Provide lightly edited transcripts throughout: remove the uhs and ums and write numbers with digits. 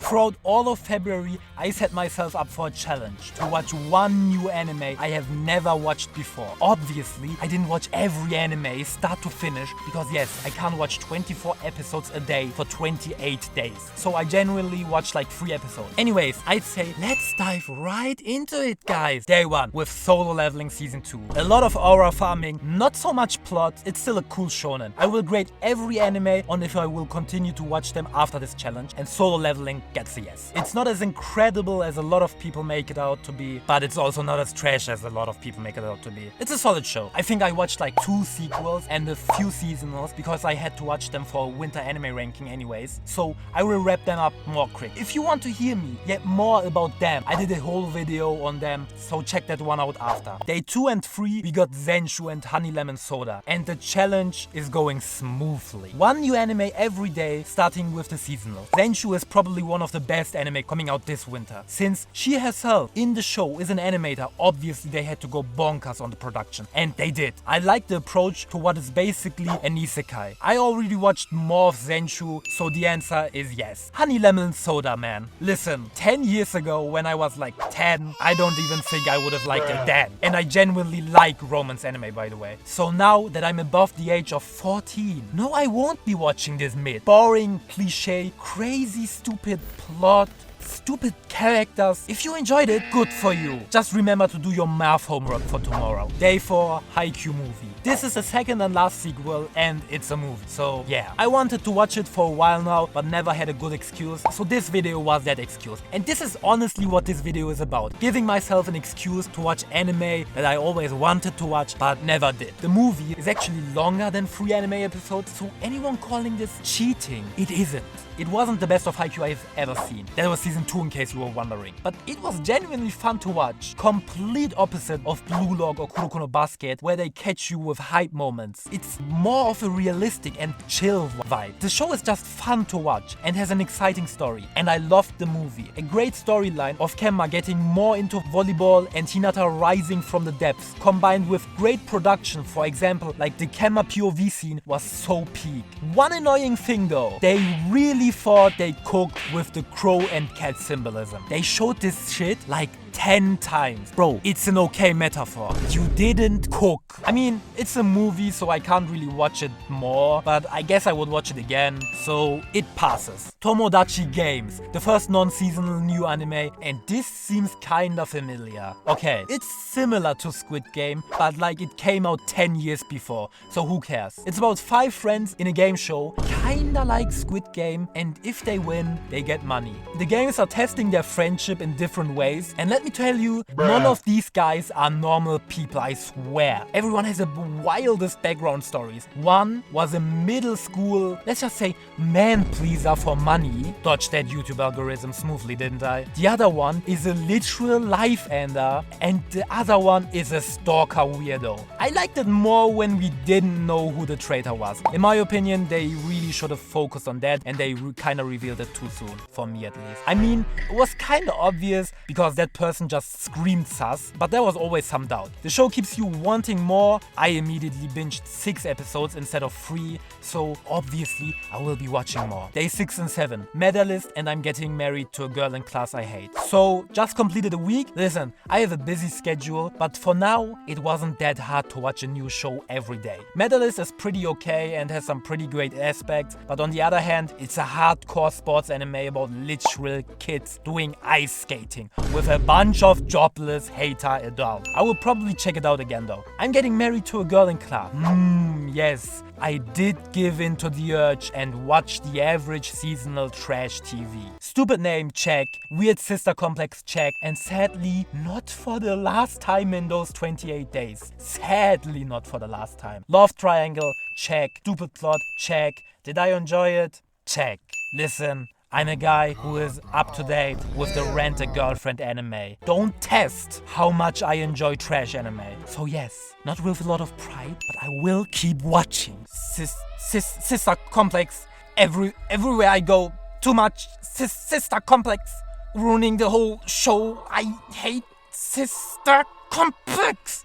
Throughout all of February, I set myself up for a challenge to watch one new anime I have never watched before. Obviously, I didn't watch every anime start to finish because yes, I can't watch 24 episodes a day for 28 days. So I generally watch like 3 episodes. Anyways, I'd say let's dive right into it, guys. Day 1 with Solo Leveling Season 2. A lot of aura farming, not so much plot, it's still a cool shonen. I will grade every anime on if I will continue to watch them after this challenge, and Solo Leveling gets a yes. It's not as incredible as a lot of people make it out to be, but it's also not as trash as a lot of people make it out to be. It's a solid show. I think I watched like 2 sequels and a few seasonals because I had to watch them for winter anime ranking anyways, so I will wrap them up more quick. If you want to hear me get more about them, I did a whole video on them, so check that one out after. Day 2 and 3 we got Zenshuu and Honey Lemon Soda, and the challenge is going smoothly. One new anime every day, starting with the seasonal. Zenshuu is probably one of the best anime coming out this winter. Since she herself in the show is an animator, obviously they had to go bonkers on the production, and they did. I like the approach to what is basically an isekai. I already watched more of Zenshuu, so the answer is yes. Honey Lemon Soda, man. Listen, 10 years ago when I was like 10, I don't even think I would have liked it then. And I genuinely like romance anime, by the way. So now that I'm above the age of 14, no, I won't be watching this mid. Boring, cliche, crazy, stupid plot, stupid characters. If you enjoyed it, good for you. Just remember to do your math homework for tomorrow. Day 4, Haikyuu movie. This is the second and last sequel, and it's a movie. So yeah, I wanted to watch it for a while now, but never had a good excuse. So this video was that excuse. And this is honestly what this video is about. Giving myself an excuse to watch anime that I always wanted to watch, but never did. The movie is actually longer than 3 anime episodes, so anyone calling this cheating, it isn't. It wasn't the best of Haikyuu I've ever seen. That was season 2 in case you were wondering. But it was genuinely fun to watch. Complete opposite of Blue Lock or Kuroko no Basket, where they catch you with hype moments. It's more of a realistic and chill vibe. The show is just fun to watch and has an exciting story. And I loved the movie. A great storyline of Kenma getting more into volleyball and Hinata rising from the depths, combined with great production. For example, like the Kenma POV scene was so peak. One annoying thing though, they really thought they cooked with the crow and cat symbolism. They showed this shit like 10 times. Bro, it's an okay metaphor. You didn't cook. I mean, it's a movie, so I can't really watch it more, but I guess I would watch it again, so it passes. Tomodachii Games, the first non-seasonal new anime, and this seems kinda familiar. Okay, it's similar to Squid Game, but like it came out 10 years before, so who cares? It's about 5 friends in a game show, kinda like Squid Game, and if they win, they get money. The games are testing their friendship in different ways, and let me tell you, none of these guys are normal people, I swear. Everyone has the wildest background stories. One was a middle school, let's just say, man pleaser for money. Dodged that YouTube algorithm smoothly, didn't I? The other one is a literal life ender, and the other one is a stalker weirdo. I liked it more when we didn't know who the traitor was. In my opinion, they really should have focused on that, and they kinda revealed it too soon, for me at least. I mean, it was kinda obvious because that person just screamed sus, but there was always some doubt. The show keeps you wanting more. I immediately binged 6 episodes instead of 3, so obviously I will be watching more. Day 6 and 7, Medalist, and I'm getting married to a girl in class I hate. So, just completed a week. Listen, I have a busy schedule, but for now, it wasn't that hard to watch a new show every day. Medalist is pretty okay and has some pretty great aspects, but on the other hand, it's a hardcore sports anime about literal kids doing ice skating with a bunch of jobless hater adults. I will probably check it out again though. I'm getting married to a girl in class. Yes, I did give in to the urge and watch the average seasonal trash TV. Stupid name, check. Weird sister complex, check. And sadly, not for the last time in those 28 days. Sadly, not for the last time. Love triangle, check. Stupid plot, check. Did I enjoy it? Check. Listen, I'm a guy who is up to date with the Rent a Girlfriend anime. Don't test how much I enjoy trash anime. So yes, not with a lot of pride, but I will keep watching. Sister complex. Everywhere I go, too much sister complex. Ruining the whole show. I hate sister complex.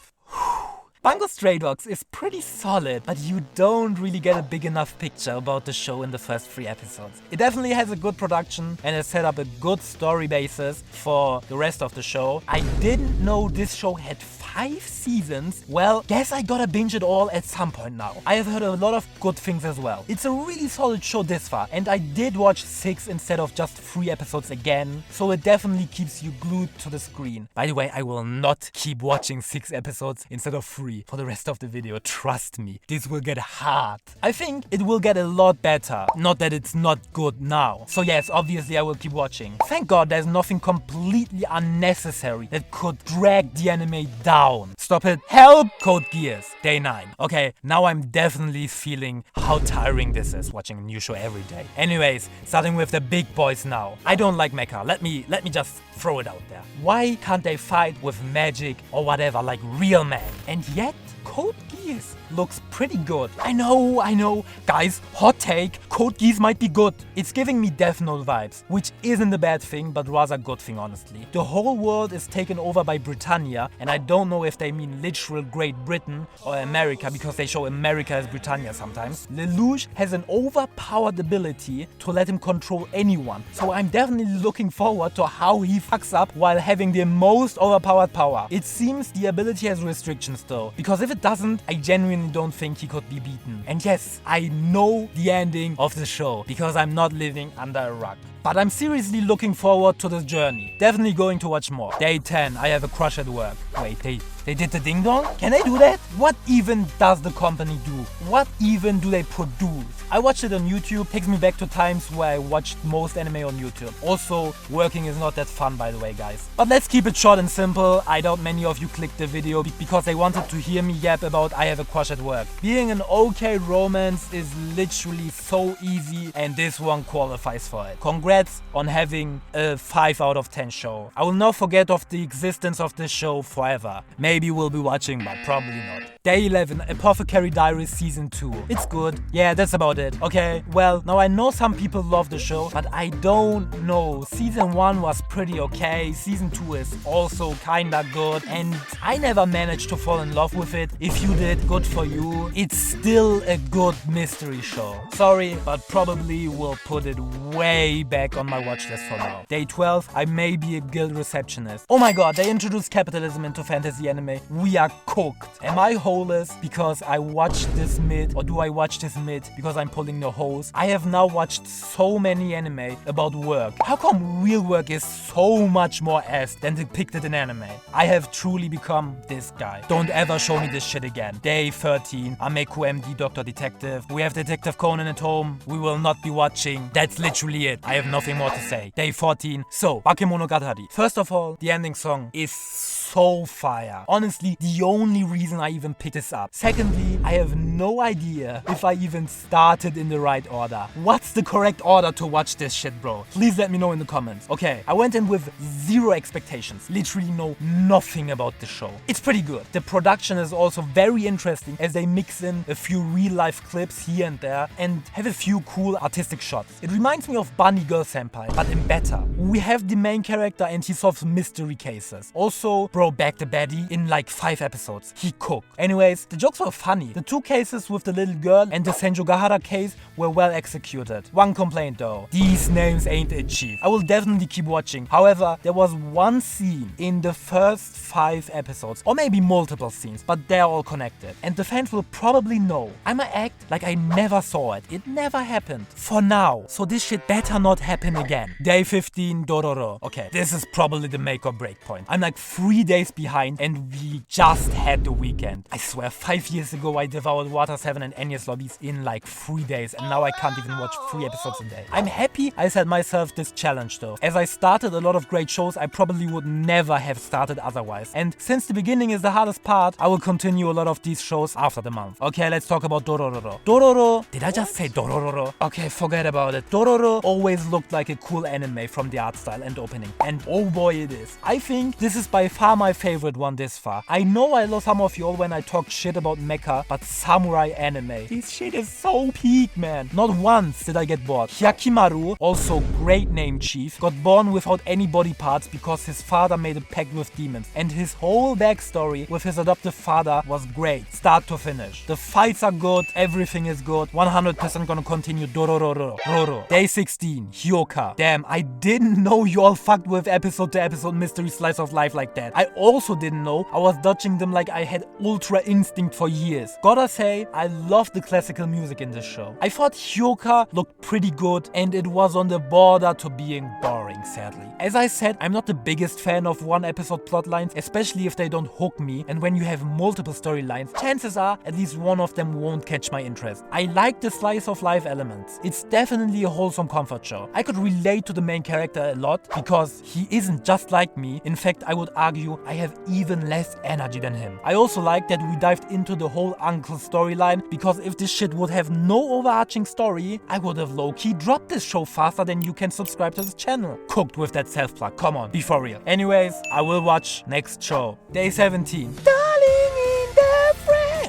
Bungo Stray Dogs is pretty solid, but you don't really get a big enough picture about the show in the first 3 episodes. It definitely has a good production and has set up a good story basis for the rest of the show. I didn't know this show had 5 seasons. Well, guess I gotta binge it all at some point now. I have heard a lot of good things as well. It's a really solid show this far, and I did watch 6 instead of just 3 episodes again, so it definitely keeps you glued to the screen. By the way, I will not keep watching 6 episodes instead of 3 for the rest of the video, trust me. This will get hard. I think it will get a lot better, not that it's not good now. So yes, obviously I will keep watching. Thank God there's nothing completely unnecessary that could drag the anime down. Stop it. Help! Code Geass. Day 9. Okay, now I'm definitely feeling how tiring this is, watching a new show every day. Anyways, starting with the big boys now. I don't like mecha. Let me just throw it out there. Why can't they fight with magic or whatever like real men? And yet, Code Geass looks pretty good. I know. Guys, hot take, Code Geass might be good. It's giving me Death Note vibes, which isn't a bad thing, but rather a good thing, honestly. The whole world is taken over by Britannia, and I don't know if they mean literal Great Britain or America, because they show America as Britannia sometimes. Lelouch has an overpowered ability to let him control anyone, so I'm definitely looking forward to how he fucks up while having the most overpowered power. It seems the ability has restrictions though, because if it doesn't, I genuinely don't think he could be beaten. And yes, I know the ending of the show, because I'm not living under a rock. But I'm seriously looking forward to this journey. Definitely going to watch more. Day 10, I have a crush at work. Wait, they did the ding dong? Can they do that? What even does the company do? What even do they produce? I watched it on YouTube. Takes me back to times where I watched most anime on YouTube. Also, working is not that fun, by the way, guys. But let's keep it short and simple. I doubt many of you clicked the video because they wanted to hear me yap about I have a crush at work. Being an okay romance is literally so easy, and this one qualifies for it. Congrats on having a 5 out of 10 show. I will not forget of the existence of this show forever. Maybe we'll be watching, but probably not. Day 11, Apothecarry Diaries Season 2. It's good. Yeah, that's about it. Okay, well, now I know some people love the show, but I don't know. Season 1 was pretty okay. Season 2 is also kinda good, and I never managed to fall in love with it. If you did, good for you. It's still a good mystery show. Sorry, but probably will put it way back on my watch list for now. Day 12, I may be a guild receptionist. Oh my god, they introduced capitalism into fantasy anime. We are cooked. Am I holeless because I watched this mid, or do I watch this mid because I'm pulling the hose? I have now watched so many anime about work. How come real work is so much more ass than depicted in anime? I have truly become this guy. Don't ever show me this shit again. Day 13, Ameku MD Dr. Detective. We have Detective Conan at home. We will not be watching. That's literally it. I have nothing more to say. Day 14. So, Bakemonogateri. First of all, the ending song is so fire. Honestly, the only reason I even picked this up. Secondly, I have no idea if I even started in the right order. What's the correct order to watch this shit, bro? Please let me know in the comments. Okay, I went in with 0 expectations. Literally know nothing about the show. It's pretty good. The production is also very interesting as they mix in a few real-life clips here and there and have a few cool artistic shots. It reminds me of Bunny Girl Senpai, but in better. We have the main character and he solves mystery cases. Also, bro bagged the baddie in like 5 episodes. He cooked. Anyways, the jokes were funny. The 2 cases with the little girl and the Senjogahara case were well executed. One complaint though, these names ain't achieved. I will definitely keep watching. However, there was one scene in the first 5 episodes, or maybe multiple scenes, but they're all connected. And the fans will probably know. I'ma act like I never saw it. It never happened. For now. So this shit better not happen again. Day 15, Dororo. Okay, this is probably the make or break point. I'm like 3 days behind and we just had the weekend. I swear, 5 years ago I devoured Water 7 and Enya's lobbies in like 3 days, and now I can't even watch 3 episodes a day. I'm happy I set myself this challenge though. As I started a lot of great shows I probably would never have started otherwise. And since the beginning is the hardest part, I will continue a lot of these shows after the month. Okay, let's talk about Dororo. Dororo, did I just say Dororo? Okay, forget about it. Dororo always looked like a cool anime from the art style and opening. And oh boy it is. I think this is by far my favorite one this far. I know I lost some of y'all when I talk shit about mecha, but samurai anime. This shit is so peak, man. Not once did I get bored. Hyakimaru, also great name chief, got born without any body parts because his father made a pact with demons. And his whole backstory with his adoptive father was great, start to finish. The fights are good, everything is good, 100% gonna continue. Dororo. Day 16, Hyouka. Damn, I didn't know you all fucked with episode to episode mystery slice of life like that. I also didn't know I was dodging them like I had ultra instinct for years. Gotta say, I love the classical music in this show. I thought Hyouka looked pretty good and it was on the border to being boring, sadly. As I said, I'm not the biggest fan of one episode plotlines, especially if they don't hook me, and when you have multiple storylines, chances are at least one of them won't catch my interest. I like the slice of life elements. It's definitely a wholesome comfort show. I could relate to the main character a lot because he isn't just like me. In fact, I would argue I have even less energy than him. I also like that we dived into the whole uncle storyline because if this shit would have no overarching story, I would have low-key dropped this show faster than you can subscribe to this channel. Cooked with that self-plug, come on, be for real. Anyways, I will watch next show. Day 17.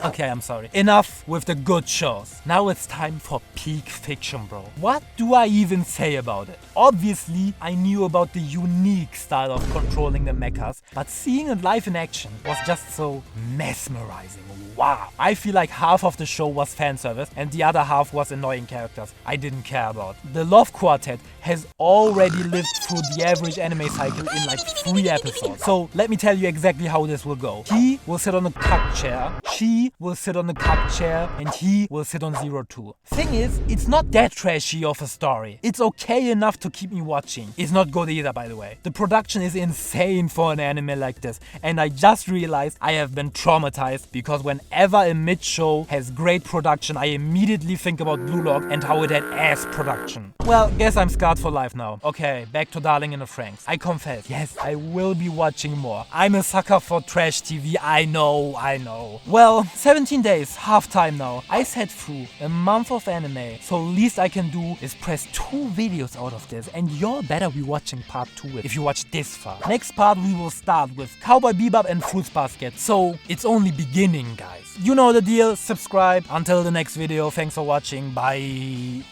Okay, I'm sorry. Enough with the good shows. Now it's time for peak fiction, bro. What do I even say about it? Obviously, I knew about the unique style of controlling the mechas, but seeing it live in action was just so mesmerizing. Wow. I feel like half of the show was fan service and the other half was annoying characters I didn't care about. The Love Quartet has already lived through the average anime cycle in like 3 episodes. So let me tell you exactly how this will go. He will sit on a cup chair, she will sit on a cup chair, and he will sit on 02. Thing is, it's not that trashy of a story. It's okay enough to keep me watching. It's not good either, by the way. The production is insane for an anime like this, and I just realized I have been traumatized because whenever a mid-show has great production, I immediately think about Blue Lock and how it had ass production. Well, guess I'm scarred for life now. Okay, back to Darling in the Franxx. I confess, yes, I will be watching more. I'm a sucker for trash TV, I know. Well, 17 days, half time now. I sat through a month of anime, so least I can do is press 2 videos out of this, and y'all better be watching part 2 if you watch this far. Next part we will start with Cowboy Bebop and Fruits Basket, so it's only beginning, guys. You know the deal, subscribe. Until the next video, thanks for watching, bye.